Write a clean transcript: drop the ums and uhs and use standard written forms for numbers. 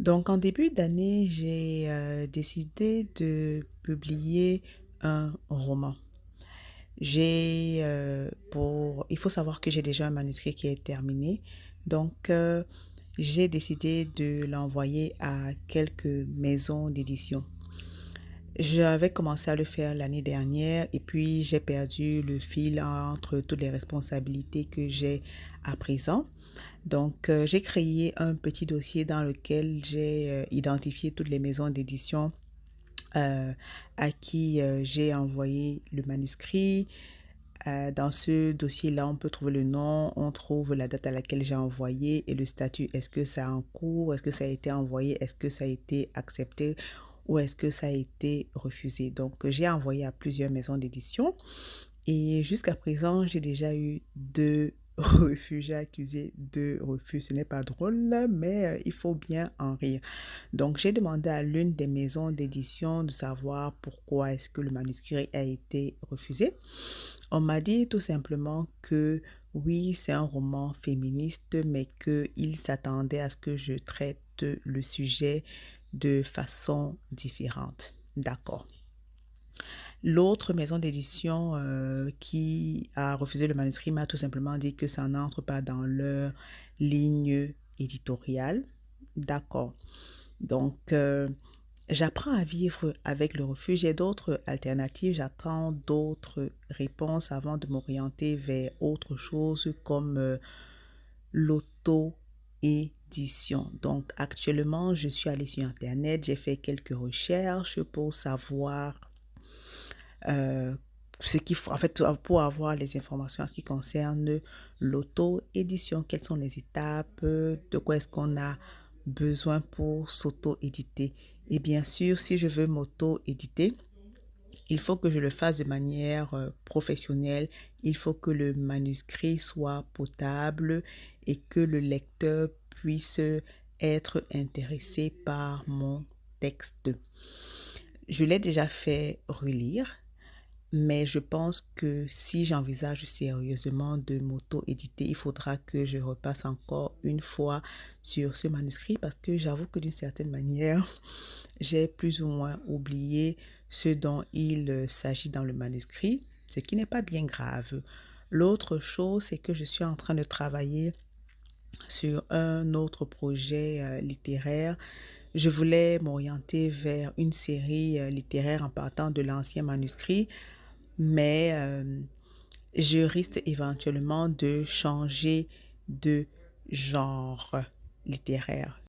Donc, en début d'année, j'ai décidé de publier un roman. Il faut savoir que j'ai déjà un manuscrit qui est terminé. Donc, j'ai décidé de l'envoyer à quelques maisons d'édition. J'avais commencé à le faire l'année dernière et puis j'ai perdu le fil entre toutes les responsabilités que j'ai à présent. Donc, j'ai créé un petit dossier dans lequel j'ai identifié toutes les maisons d'édition euh, à qui j'ai envoyé le manuscrit. Dans ce dossier-là, on peut trouver le nom, on trouve la date à laquelle j'ai envoyé et le statut. Est-ce que ça a en cours? Est-ce que ça a été envoyé? Est-ce que ça a été accepté? Ou est-ce que ça a été refusé? Donc, j'ai envoyé à plusieurs maisons d'édition. Et jusqu'à présent, j'ai déjà eu deux refus. J'ai accusé deux refus. Ce n'est pas drôle, mais il faut bien en rire. Donc, j'ai demandé à l'une des maisons d'édition de savoir pourquoi est-ce que le manuscrit a été refusé. On m'a dit tout simplement que oui, c'est un roman féministe, mais qu'il s'attendait à ce que je traite le sujet de façon différente. D'accord. L'autre maison d'édition qui a refusé le manuscrit m'a tout simplement dit que ça n'entre pas dans leur ligne éditoriale. D'accord. Donc, j'apprends à vivre avec le refus. J'ai d'autres alternatives. J'attends d'autres réponses avant de m'orienter vers autre chose comme l'auto-édition. Donc, actuellement, je suis allée sur Internet. J'ai fait quelques recherches pour savoir euh, ce qu'il faut, en fait, pour avoir les informations en ce qui concerne l'auto-édition, quelles sont les étapes, de quoi est-ce qu'on a besoin pour s'auto-éditer. Et bien sûr, si je veux m'auto-éditer, il faut que je le fasse de manière professionnelle. Il faut que le manuscrit soit potable et que le lecteur puisse être intéressé par mon texte. Je l'ai déjà fait relire. Mais je pense que si j'envisage sérieusement de m'auto-éditer, il faudra que je repasse encore une fois sur ce manuscrit parce que j'avoue que d'une certaine manière, j'ai plus ou moins oublié ce dont il s'agit dans le manuscrit, ce qui n'est pas bien grave. L'autre chose, c'est que je suis en train de travailler sur un autre projet littéraire. Je voulais m'orienter vers une série littéraire en partant de l'ancien manuscrit, mais je risque éventuellement de changer de genre littéraire.